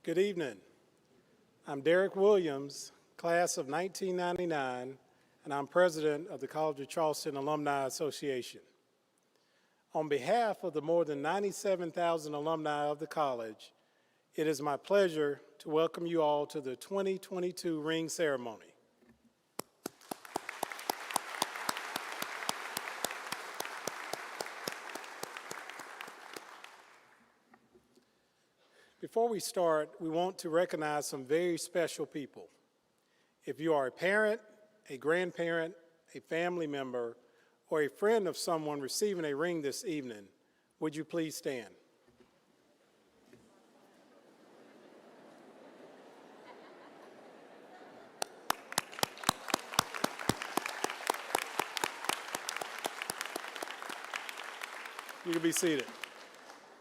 Good evening. I'm Derek Williams, class of 1999, and I'm president of the College of Charleston Alumni Association. On behalf of the more than 97,000 alumni of the college, it is my pleasure to welcome you all to the 2022 ring ceremony. Before we start, we want to recognize some very special people. If you are a parent, a grandparent, a family member, or a friend of someone receiving a ring this evening, would you please stand? You can be seated.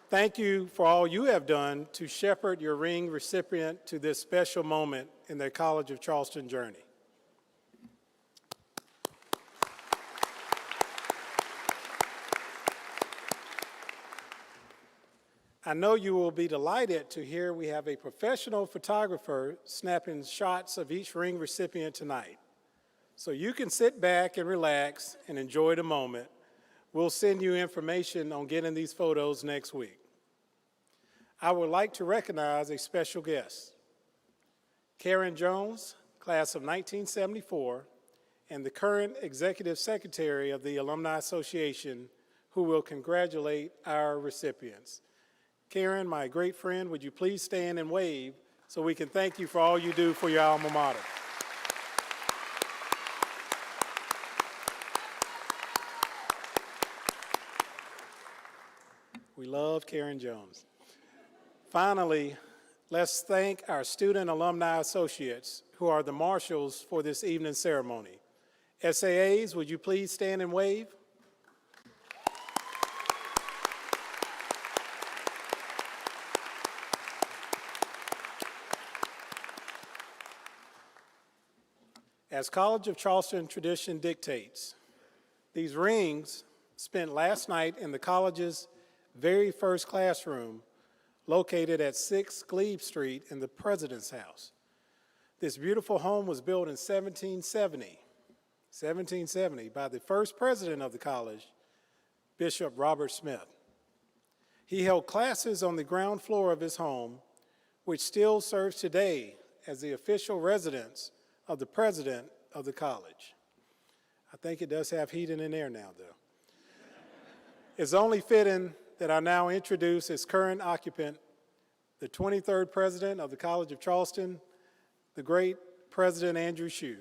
Thank you for all you have done to shepherd your ring recipient to this special moment in their College of Charleston journey. I know you will be delighted to hear we have a professional photographer snapping shots of each ring recipient tonight. So you can sit back and relax and enjoy the moment. We'll send you information on getting these photos next week. I would like to recognize a special guest, Karen Jones, class of 1974, and the current Executive Secretary of the Alumni Association, who will congratulate our recipients. Karen, my great friend, would you please stand and wave so we can thank you for all you do for your alma mater. We love Karen Jones. Finally, let's thank our student alumni associates who are the marshals for this evening's ceremony. SAAs, would you please stand and wave? As College of Charleston tradition dictates, these rings spent last night in the college's very first classroom located at 6 Glebe Street in the President's House. This beautiful home was built in 1770 by the first president of the college, Bishop Robert Smith. He held classes on the ground floor of his home, which still serves today as the official residence of the president of the college. I think it does have heating in there now, though. It's only fitting that I now introduce its current occupant, the 23rd president of the College of Charleston, the great President Andrew Shue.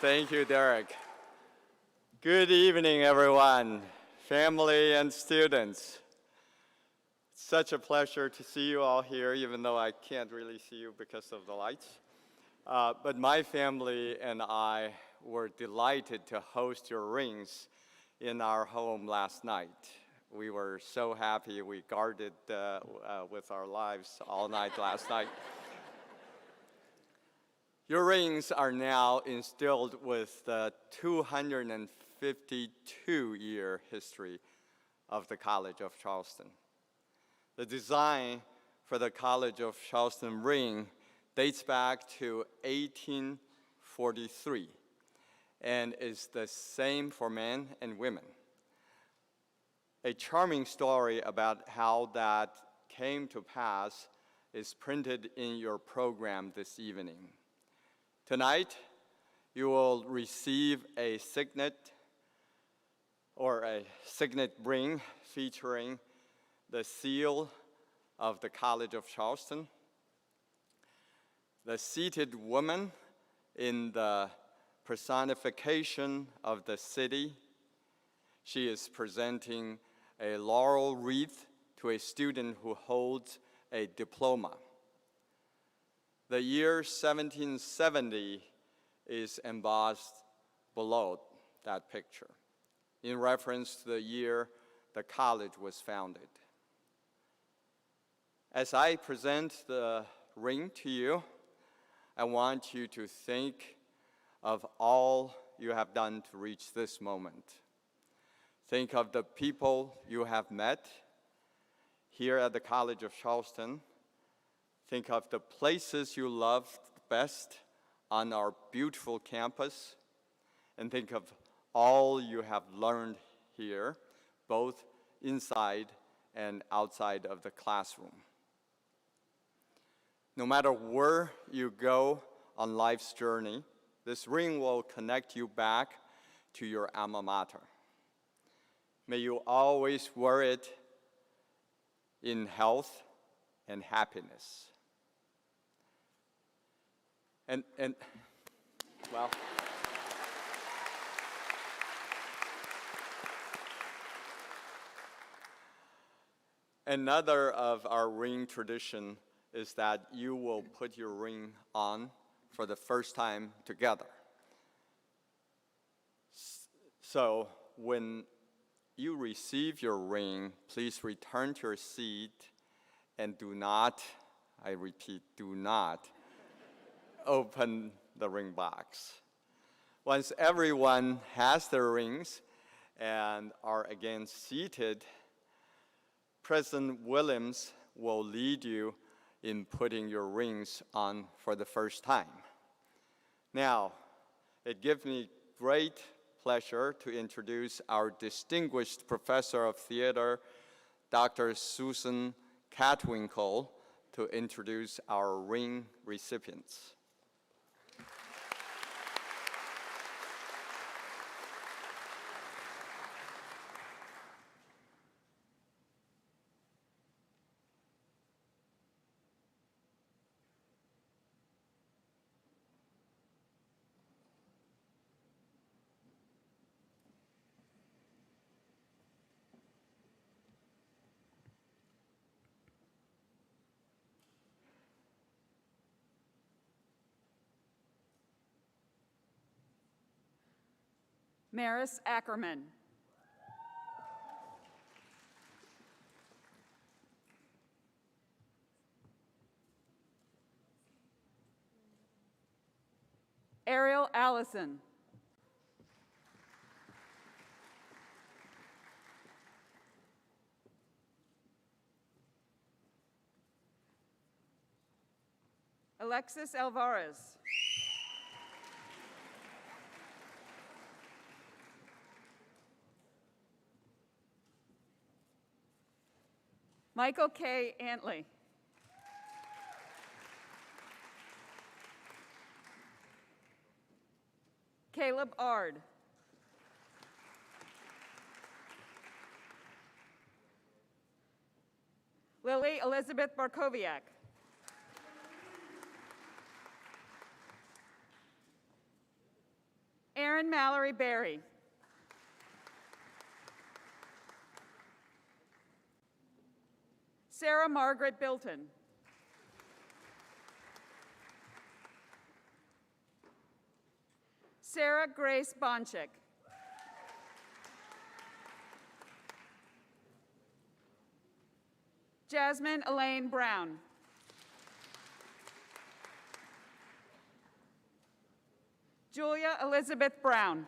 Thank you, Derek. Good evening, everyone, family and students. It's such a pleasure to see you all here, even though I can't really see you because of the lights. But my family and I were delighted to host your rings in our home last night. We were so happy we guarded with our lives all night last night. Your rings are now instilled with the 252-year history of the College of Charleston. The design for the College of Charleston ring dates back to 1843 and is the same for men and women. A charming story about how that came to pass is printed in your program this evening. Tonight, you will receive a signet ring featuring the seal of the College of Charleston, the seated woman in the personification of the city. She is presenting a laurel wreath to a student who holds a diploma. The year 1770 is embossed below that picture in reference to the year the college was founded. As I present the ring to you, I want you to think of all you have done to reach this moment. Think of the people you have met here at the College of Charleston. Think of the places you loved best on our beautiful campus. And think of all you have learned here, both inside and outside of the classroom. No matter where you go on life's journey, this ring will connect you back to your alma mater. May you always wear it in health and happiness. And well, another of our ring tradition is that you will put your ring on for the first time together. So when you receive your ring, please return to your seat and do not, I repeat, do not open the ring box. Once everyone has their rings and are again seated, President Williams will lead you in putting your rings on for the first time. Now, it gives me great pleasure to introduce our distinguished professor of theater, Dr. Susan Catwinkle, to introduce our ring recipients. Maris Ackerman. Ariel Allison. Alexis Alvarez. Michael K. Antley. Caleb Ard. Lily Elizabeth Barkowiak. Erin Mallory Berry. Sarah Margaret Bilton. Sarah Grace Bonchik. Jasmine Elaine Brown. Julia Elizabeth Brown.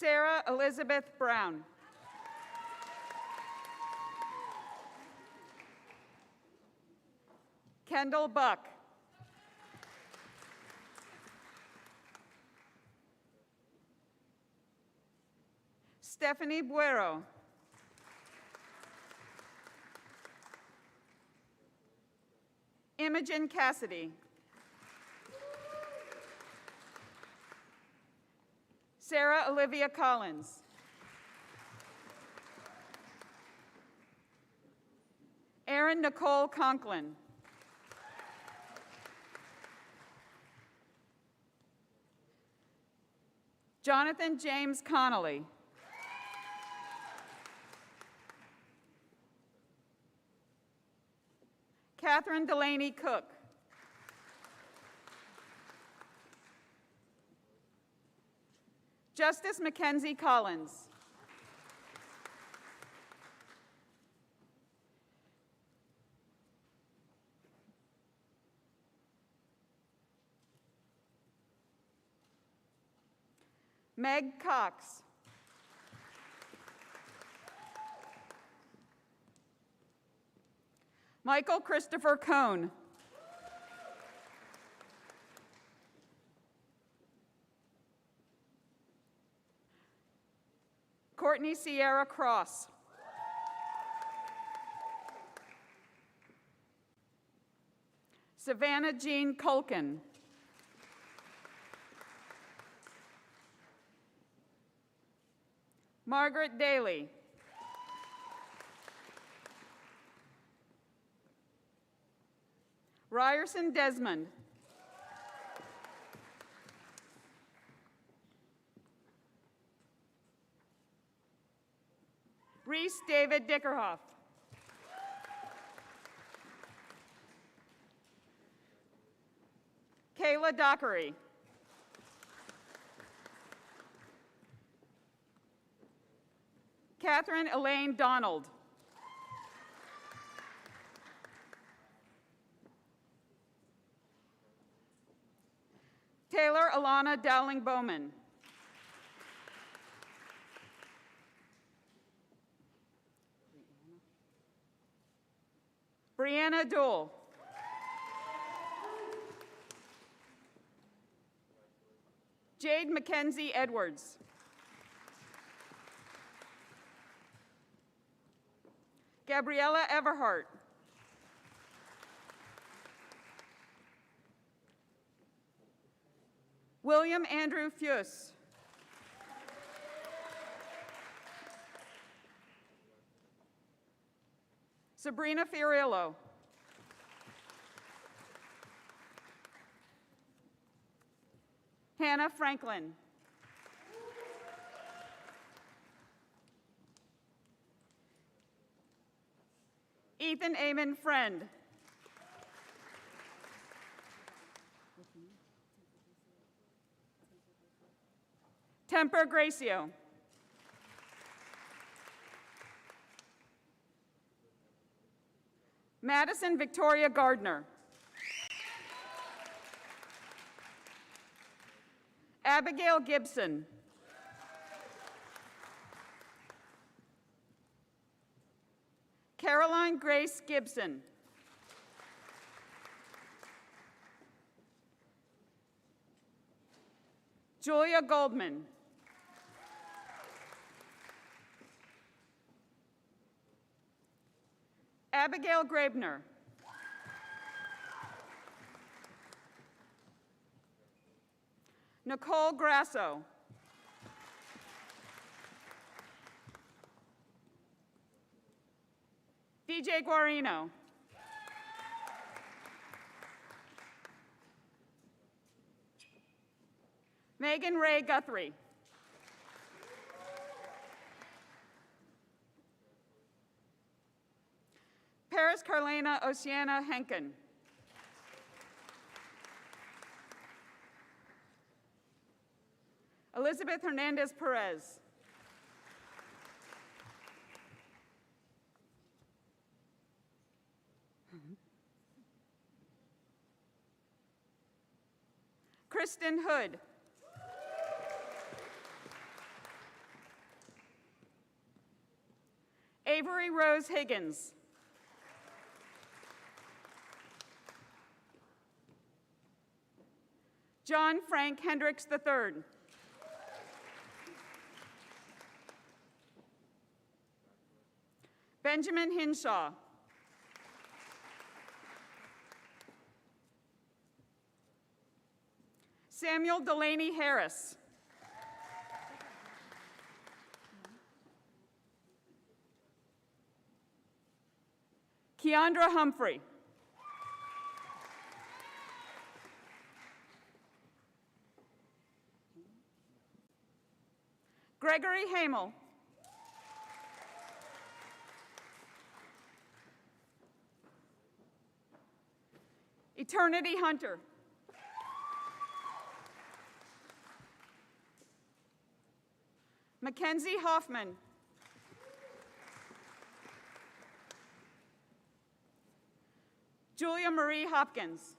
Sarah Elizabeth Brown. Kendall Buck. Stephanie Buero. Imogen Cassidy. Sarah Olivia Collins. Erin Nicole Conklin. Jonathan James Connolly. Catherine Delaney Cook. Justice Mackenzie Collins. Meg Cox. Michael Christopher Cohn. Courtney Sierra Cross. Savannah Jean Culkin. Margaret Daly. Ryerson Desmond. Reese David Dickerhoff. Kayla Dockery. Catherine Elaine Donald. Taylor Alana Dowling Bowman. Brianna Dole. Jade Mackenzie Edwards. Gabriella Everhart. William Andrew Fuse. Sabrina Fiorillo. Hannah Franklin. Ethan Amon Friend. Temper Gracio. Madison Victoria Gardner. Abigail Gibson. Caroline Grace Gibson. Julia Goldman. Abigail Grabner. Nicole Grasso. DJ Guarino. Megan Ray Guthrie. Paris Carlena Oceana Henkin. Elizabeth Hernandez Perez. Kristen Hood. Avery Rose Higgins. John Frank Hendricks III. Benjamin Hinshaw. Samuel Delaney Harris. Keandra Humphrey. Gregory Hamel. Eternity Hunter. Mackenzie Hoffman. Julia Marie Hopkins.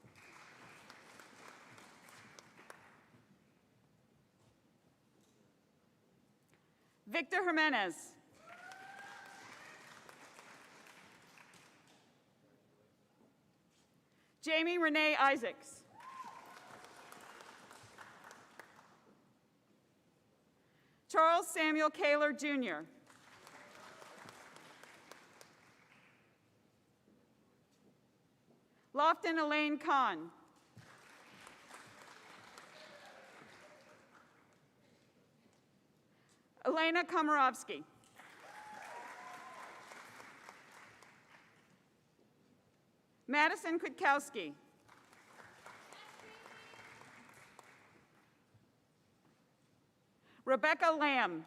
Victor Jimenez. Jamie Renee Isaacs. Charles Samuel Kaler, Jr. Lofton Elaine Kahn. Elena Komarovsky. Madison Kwiatkowski. Rebecca Lamb.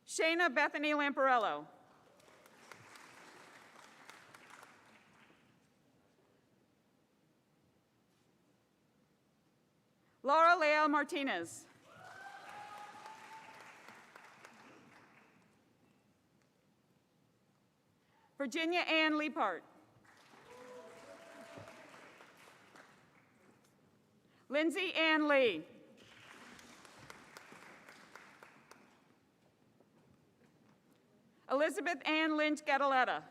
Shayna Bethany Lamparello. Laura Leal Martinez. Virginia Ann Leapart. Lindsay Ann Lee. Elizabeth Ann Lynch Gadaletta.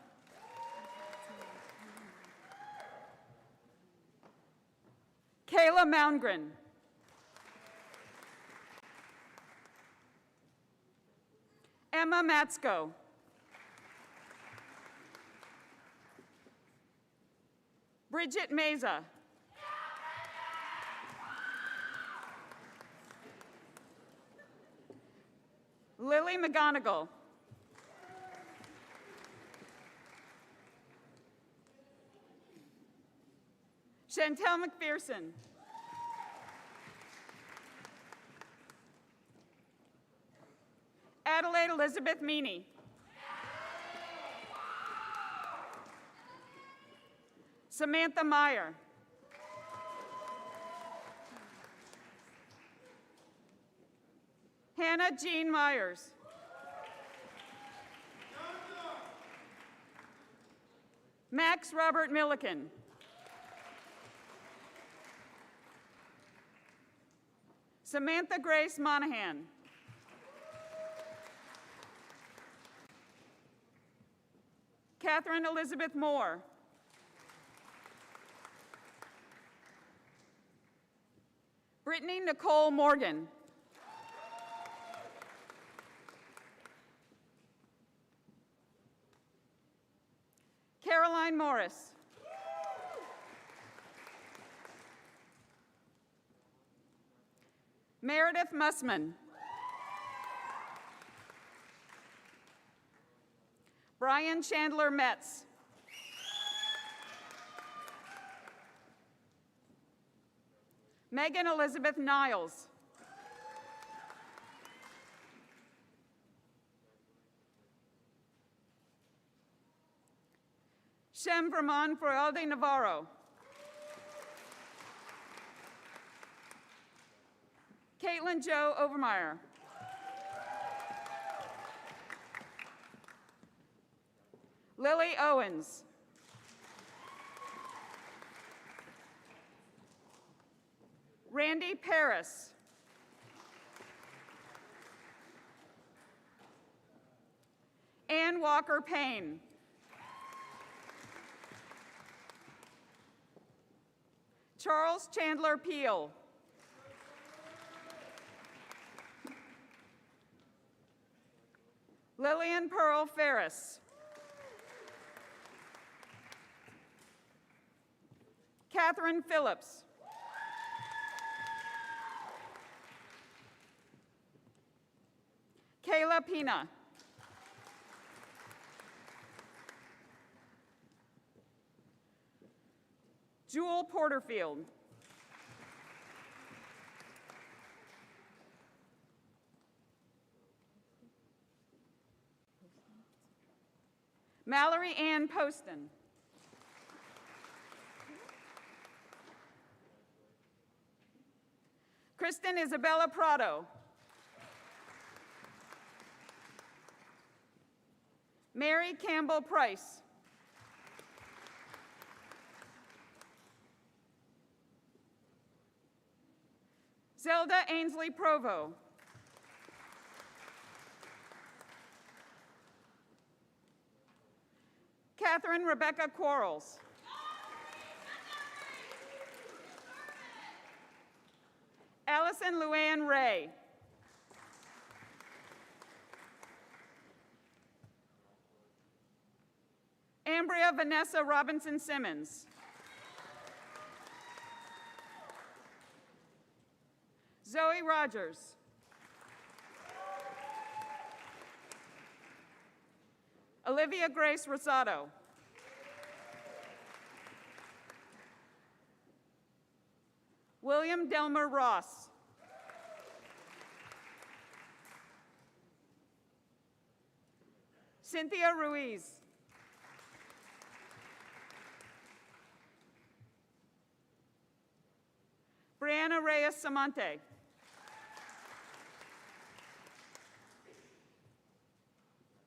Kayla Moundgren. Emma Matsko. Bridget Meza. Lily McGonigal. Chantel McPherson. Adelaide Elizabeth Meany. Samantha Meyer. Hannah Jean Myers. Max Robert Milliken. Samantha Grace Monahan. Catherine Elizabeth Moore. Brittany Nicole Morgan. Caroline Morris. Meredith Mussman. Brian Chandler Metz. Megan Elizabeth Niles. Shem Vermon Feralde Navarro. Caitlin Jo Overmeyer. Lily Owens. Randy Paris. Ann Walker Payne. Charles Chandler Peel. Lillian Pearl Ferris. Catherine Phillips. Kayla Pina. Jewel Porterfield. Mallory Ann Poston. Kristen Isabella Prado. Mary Campbell Price. Zelda Ainsley Provo. Catherine Rebecca Quarles. Allison Luann Ray. Ambria Vanessa Robinson Simmons. Zoe Rogers. Olivia Grace Rosado. William Delmer Ross. Cynthia Ruiz. Brianna Reyes Samante.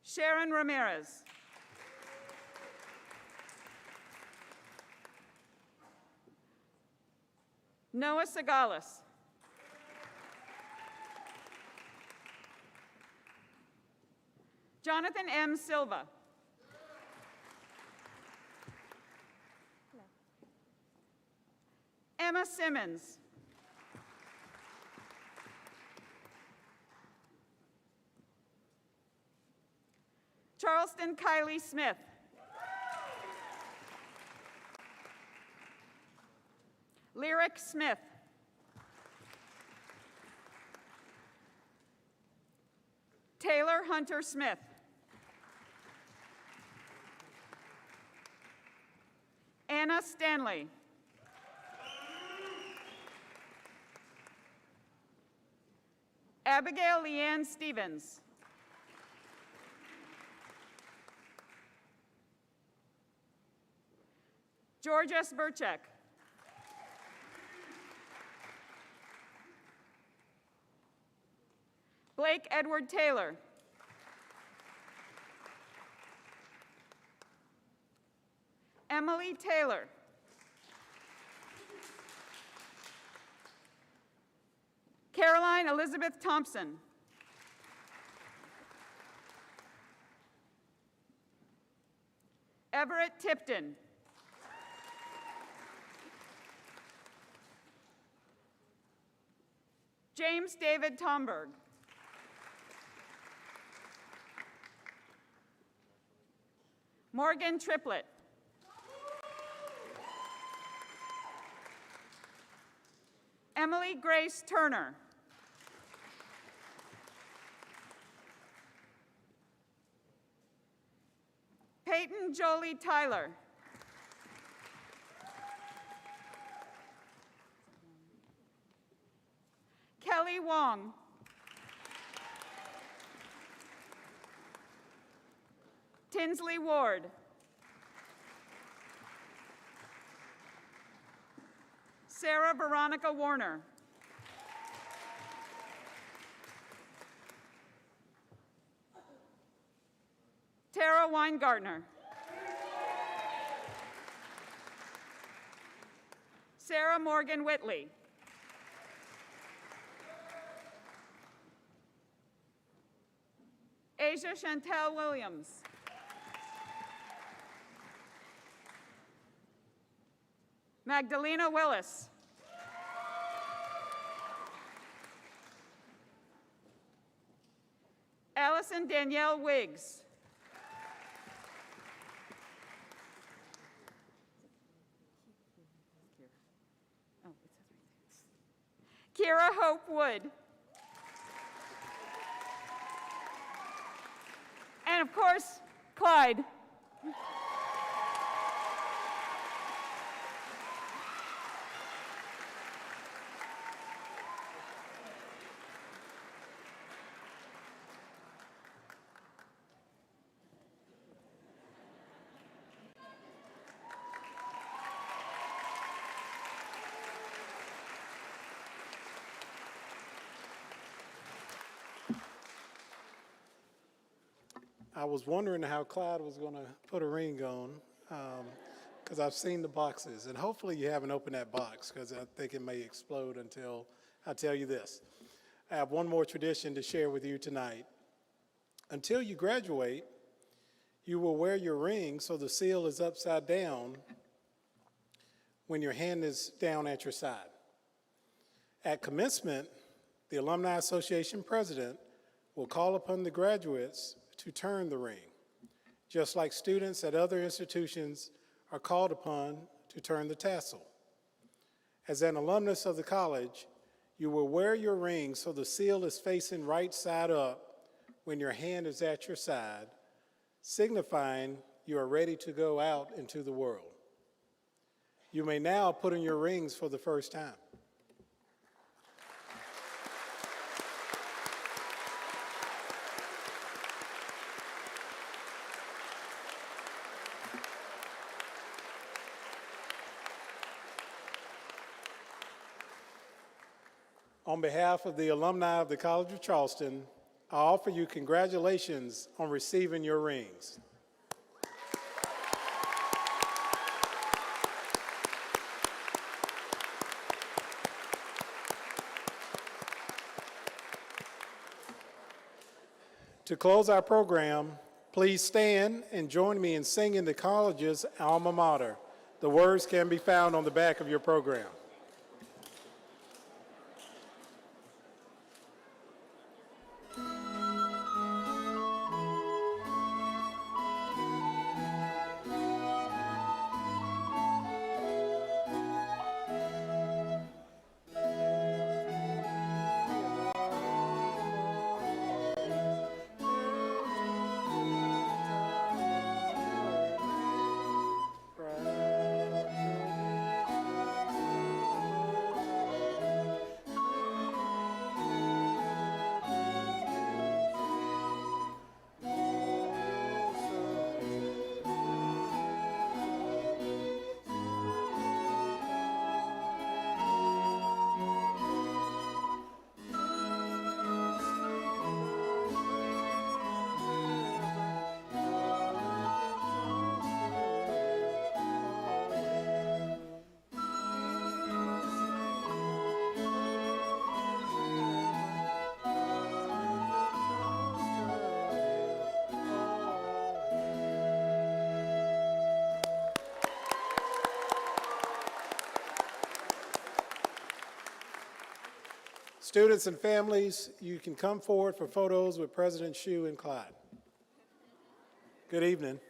Sharon Ramirez. Noah Sagalis. Jonathan M. Silva. Emma Simmons. Charleston Kylie Smith. Lyric Smith. Taylor Hunter Smith. Anna Stanley. Abigail Leanne Stevens. Georgia Sberchek. Blake Edward Taylor. Emily Taylor. Caroline Elizabeth Thompson. Everett Tipton. James David Tomberg. Morgan Triplett. Emily Grace Turner. Peyton Jolie Tyler. Kelly Wong. Tinsley Ward. Sarah Veronica Warner. Tara Weingartner. Sarah Morgan Whitley. Asia Chantel Williams. Magdalena Willis. Allison Danielle Wiggs. Kira Hope Wood. And of course, Clyde. I was wondering how Clyde was going to put a ring on, because I've seen the boxes, and hopefully you haven't opened that box, because I think it may explode until I'll tell you this. I have one more tradition to share with you tonight. Until you graduate, you will wear your ring so the seal is upside down when your hand is down at your side. At commencement, the Alumni Association president will call upon the graduates to turn the ring, just like students at other institutions are called upon to turn the tassel. As an alumnus of the college, you will wear your ring so the seal is facing right side up when your hand is at your side, signifying you are ready to go out into the world. You may now put on your rings for the first time. On behalf of the alumni of the College of Charleston, I offer you congratulations on receiving your rings. To close our program, please stand and join me in singing the college's alma mater. The words can be found on the back of your program. Students and families, you can come forward for photos with President Hsu and Clyde. Good evening.